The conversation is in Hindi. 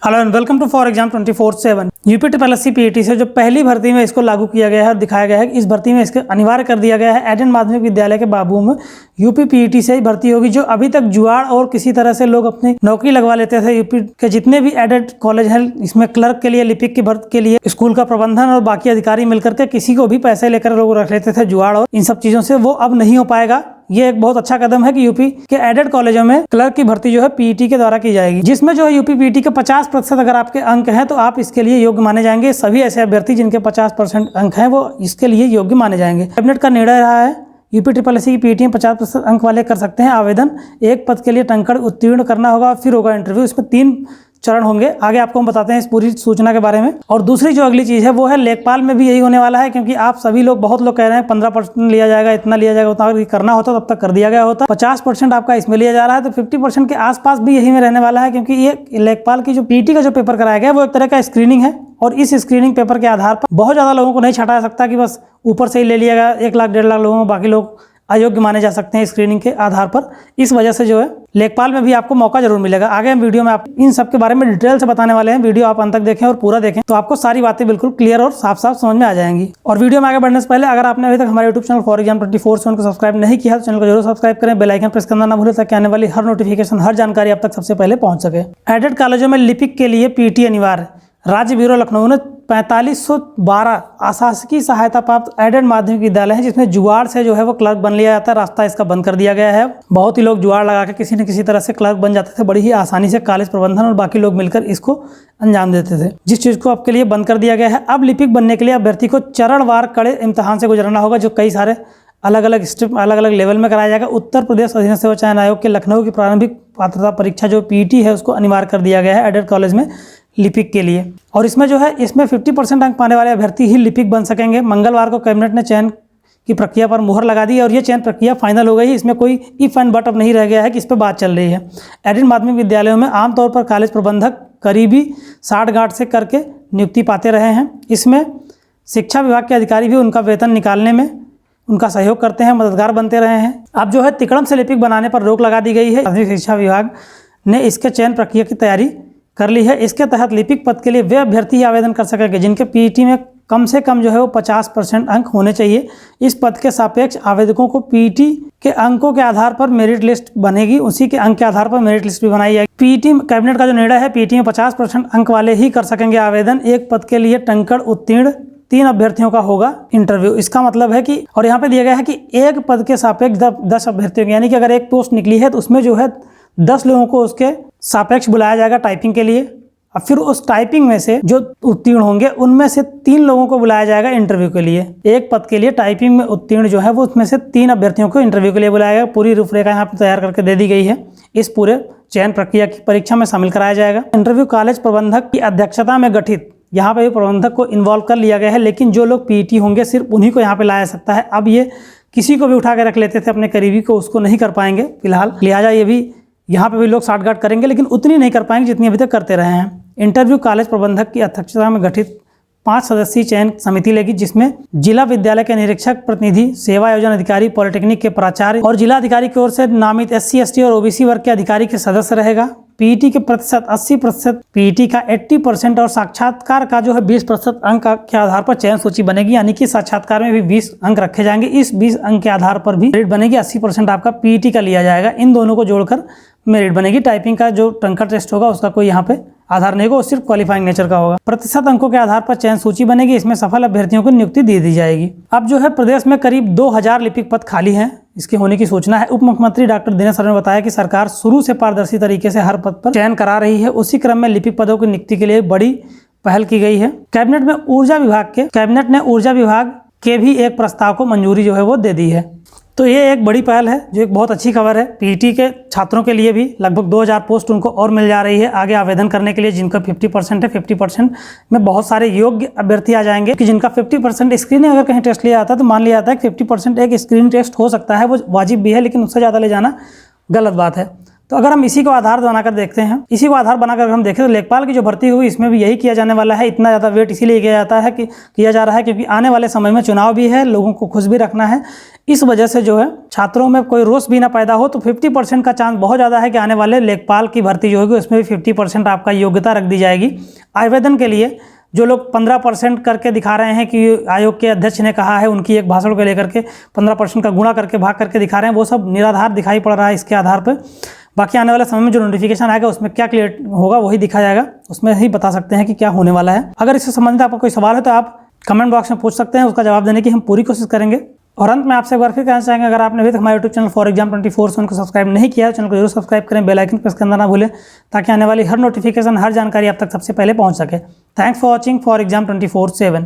Hello and welcome to for exam 24/7। UP triple PET से जो पहली भर्ती में इसको लागू किया गया है और दिखाया गया है कि इस भर्ती में इसके अनिवार्य कर दिया गया है एडेड माध्यमिक विद्यालय के बाबू में यूपी पीईटी से ही भर्ती होगी। जो अभी तक जुआड़ और किसी तरह से लोग अपनी नौकरी लगवा लेते थे, यूपी के जितने भी एडेड कॉलेज हैं इसमें क्लर्क के लिए, लिपिक की भर्ती के लिए स्कूल का प्रबंधन और बाकी अधिकारी मिलकर के किसी को भी पैसे लेकर लोग रख लेते थे जुआड़ और इन सब चीजों से, वो अब नहीं हो पाएगा। ये एक बहुत अच्छा कदम है कि यूपी के एडेड कॉलेजों में क्लर्क की भर्ती जो है पीईटी के द्वारा की जाएगी, जिसमें जो है यूपी पीईटी के 50% अगर आपके अंक हैं तो आप इसके लिए योग्य माने जाएंगे। सभी ऐसे अभ्यर्थी जिनके 50% अंक हैं वो इसके लिए योग्य माने जाएंगे। कैबिनेट का निर्णय रहा है यूपी ट्रिपल एस की पीईटी में 50% अंक वाले कर सकते हैं आवेदन। एक पद के लिए टंकण उत्तीर्ण करना होगा, फिर होगा इंटरव्यू। इसमें 3 चरण होंगे। आगे आपको हम बताते हैं इस पूरी सूचना के बारे में। और दूसरी जो अगली चीज़ है वो है लेखपाल में भी यही होने वाला है, क्योंकि आप सभी लोग, बहुत लोग कह रहे हैं 15% लिया जाएगा, इतना लिया जाएगा, उतना करना होता तब तक कर दिया गया होता। 50% आपका इसमें लिया जा रहा है, तो 50% के आसपास भी यही में रहने वाला है, क्योंकि ये लेखपाल की जो पीईटी का जो पेपर कराया गया है वो एक तरह का स्क्रीनिंग है। और इस स्क्रीनिंग पेपर के आधार पर बहुत ज़्यादा लोगों को नहीं छाटा जा सकता कि बस ऊपर से ही ले लिया गया 1 लाख 1.5 लाख लोगों को, बाकी लोग अयोग्य माने जा सकते हैं स्क्रीनिंग के आधार पर। इस वजह से जो है लेखपाल में भी आपको मौका जरूर मिलेगा। आगे हम वीडियो में आप इन सब के बारे में डिटेल से बताने वाले हैं। वीडियो आप अंत तक देखें और पूरा देखें तो आपको सारी बातें बिल्कुल क्लियर और साफ साफ समझ में आ जाएंगी। और वीडियो में आगे बढ़ने से पहले अगर आपने अभी तक हमारे यूट्यूब चैनल फॉर एग्जाम 24/7 को सब्सक्राइब नहीं किया तो चैनल को जरूर सब्सक्राइब करें, बेल आइकन प्रेस करना ना भूलें ताकि आने वाली हर नोटिफिकेशन, हर जानकारी आप तक सबसे पहले पहुंच सके। एडेड कॉलेजों में लिपिक के लिए पीईटी अनिवार्य। राज्य ब्यूरो लखनऊ ने 4512 आशासकीय सहायता प्राप्त एडेड माध्यमिक विद्यालय है जिसमें जुआड़ से जो है वो क्लर्क बन लिया जाता है। रास्ता इसका बंद कर दिया गया है। बहुत ही लोग जुआड़ लगा के किसी न किसी तरह से क्लर्क बन जाते थे, बड़ी ही आसानी से कॉलेज प्रबंधन और बाकी लोग मिलकर इसको अंजाम देते थे, जिस चीज़ को आपके लिए बंद कर दिया गया है। अब लिपिक बनने के लिए अभ्यर्थी को चरणवार कड़े इम्तहान से गुजरना होगा, जो कई सारे अलग अलग स्टेप, अलग अलग लेवल में कराया जाएगा। उत्तर प्रदेश अधीनस्थ सेवा चयन आयोग के लखनऊ की प्रारंभिक पात्रता परीक्षा जो पीईटी है उसको अनिवार्य कर दिया गया है एडेड कॉलेज में लिपिक के लिए। और इसमें जो है इसमें 50% अंक पाने वाले अभ्यर्थी ही लिपिक बन सकेंगे। मंगलवार को कैबिनेट ने चयन की प्रक्रिया पर मुहर लगा दी और ये चयन प्रक्रिया फाइनल हो गई। इसमें कोई इफ एंड बट अब नहीं रह गया है कि इस पर बात चल रही है। एडेड माध्यमिक विद्यालयों में आमतौर पर कॉलेज प्रबंधक करीबी साठगांठ से करके नियुक्ति पाते रहे हैं। इसमें शिक्षा विभाग के अधिकारी भी उनका वेतन निकालने में उनका सहयोग करते हैं, मददगार बनते रहे हैं। अब जो है तिकड़म से लिपिक बनाने पर रोक लगा दी गई है। माध्यमिक शिक्षा विभाग ने इसके चयन प्रक्रिया की तैयारी कर ली है। इसके तहत लिपिक पद के लिए वे अभ्यर्थी ही आवेदन कर सकेंगे जिनके पीईटी में कम से कम जो है वो 50% अंक होने चाहिए। इस पद के सापेक्ष आवेदकों को पीईटी के अंकों के आधार पर मेरिट लिस्ट बनेगी, उसी के अंक के आधार पर मेरिट लिस्ट भी बनाई जाएगी। पीईटी कैबिनेट का जो निर्णय है, पीईटी में 50% अंक वाले ही कर सकेंगे आवेदन। एक पद के लिए टंकण उत्तीर्ण 3 अभ्यर्थियों का होगा इंटरव्यू। इसका मतलब है कि, और यहाँ पे दिया गया है कि एक पद के सापेक्ष 10 अभ्यर्थियों, यानी कि अगर एक पोस्ट निकली है तो उसमें जो है 10 लोगों को उसके सापेक्ष बुलाया जाएगा टाइपिंग के लिए। और फिर उस टाइपिंग में से जो उत्तीर्ण होंगे उनमें से 3 लोगों को बुलाया जाएगा इंटरव्यू के लिए। एक पद के लिए टाइपिंग में उत्तीर्ण जो है वो उसमें से 3 अभ्यर्थियों को इंटरव्यू के लिए बुलाया जाएगा। पूरी रूपरेखा यहाँ पर तैयार करके दे दी गई है। इस पूरे चयन प्रक्रिया की परीक्षा में शामिल कराया जाएगा। इंटरव्यू कॉलेज प्रबंधक की अध्यक्षता में गठित, यहाँ पे भी प्रबंधक को इन्वॉल्व कर लिया गया है, लेकिन जो लोग पीईटी होंगे सिर्फ उन्हीं को यहाँ पे लाया सकता है। अब ये किसी को भी उठा के रख लेते थे अपने करीबी को, उसको नहीं कर पाएंगे फिलहाल। लिहाजा ये भी यहाँ पे भी लोग साठगांठ करेंगे, लेकिन उतनी नहीं कर पाएंगे जितनी अभी तक करते रहे हैं। इंटरव्यू कॉलेज प्रबंधक की अध्यक्षता में गठित 5 सदस्यीय चयन समिति लेगी, जिसमें जिला विद्यालय के निरीक्षक प्रतिनिधि, सेवा योजना अधिकारी, पॉलिटेक्निक के प्राचार्य और जिला अधिकारी की ओर से नामित SC ST और OBC वर्ग के अधिकारी के सदस्य रहेगा। पीईटी के प्रतिशत 80%, पीईटी का 80% और साक्षात्कार का जो है 20% अंक के आधार पर चयन सूची बनेगी, यानी कि साक्षात्कार में भी 20 अंक रखे जाएंगे। इस 20 अंक के आधार पर भी मेरिट बनेगी। 80% आपका पीईटी का लिया जाएगा। इन दोनों को जोड़कर मेरिट बनेगी। टाइपिंग का जो टंकण टेस्ट होगा उसका कोई यहाँ पे आधार नहीं होगा, वो सिर्फ क्वालिफाइंग नेचर का होगा। प्रतिशत अंकों के आधार पर चयन सूची बनेगी। इसमें सफल अभ्यर्थियों को नियुक्ति दे दी जाएगी। अब जो है प्रदेश में करीब 2000 लिपिक पद खाली हैं, इसके होने की सूचना है। उप मुख्यमंत्री डॉक्टर दिनेश शर्मा ने बताया कि सरकार शुरू से पारदर्शी तरीके से हर पद पर चयन करा रही है। उसी क्रम में लिपिक पदों की नियुक्ति के लिए बड़ी पहल की गई है। कैबिनेट ने ऊर्जा विभाग के भी एक प्रस्ताव को मंजूरी जो है वो दे दी है। तो ये एक बड़ी पहल है, जो एक बहुत अच्छी खबर है। पीईटी के छात्रों के लिए भी लगभग 2000 पोस्ट उनको और मिल जा रही है आगे आवेदन करने के लिए। जिनका 50% है, 50% में बहुत सारे योग्य अभ्यर्थी आ जाएंगे कि जिनका 50% स्क्रीनिंग अगर कहीं टेस्ट लिया जाता है तो मान लिया जाता है कि 50% एक स्क्रीन टेस्ट हो सकता है, वो वाजिब भी है, लेकिन उससे ज़्यादा ले जाना गलत बात है। तो अगर हम इसी को आधार बनाकर देखते हैं, इसी को आधार बनाकर हम देखें तो लेखपाल की जो भर्ती हुई इसमें भी यही किया जाने वाला है। इतना ज़्यादा वेट इसीलिए किया जा रहा है क्योंकि आने वाले समय में चुनाव भी है, लोगों को खुश भी रखना है। इस वजह से जो है छात्रों में कोई रोष भी ना पैदा हो, तो 50% का चांस बहुत ज़्यादा है कि आने वाले लेखपाल की भर्ती जो होगी उसमें भी 50% आपका योग्यता रख दी जाएगी। आवेदन के लिए जो लोग 15% करके दिखा रहे हैं कि आयोग के अध्यक्ष ने कहा है, उनकी एक भाषण को लेकर के 15% का गुणा करके भाग करके दिखा रहे हैं, वो सब निराधार दिखाई पड़ रहा है इसके आधार पर। बाकी आने वाले समय में जो नोटिफिकेशन आएगा उसमें क्या क्लियर होगा वही दिखाया जाएगा, उसमें ही बता सकते हैं कि क्या होने वाला है। अगर इससे संबंधित आपका कोई सवाल है तो आप कमेंट बॉक्स में पूछ सकते हैं, उसका जवाब देने की हम पूरी कोशिश करेंगे। और अंत में आपसे एक बार फिर कहना चाहेंगे, अगर आपने अभी तक हमारे यूट्यूब चैनल फॉर एग्जाम 24/7 को सब्सक्राइब नहीं किया है तो चैनल को जरूर सब्सक्राइब करें, बेल आइकन प्रेस करना ना भूलें ताकि आने वाली हर नोटिफिकेशन, हर जानकारी आप तक सबसे पहले पहुंच सके। Thanks for watching for exam 24/7।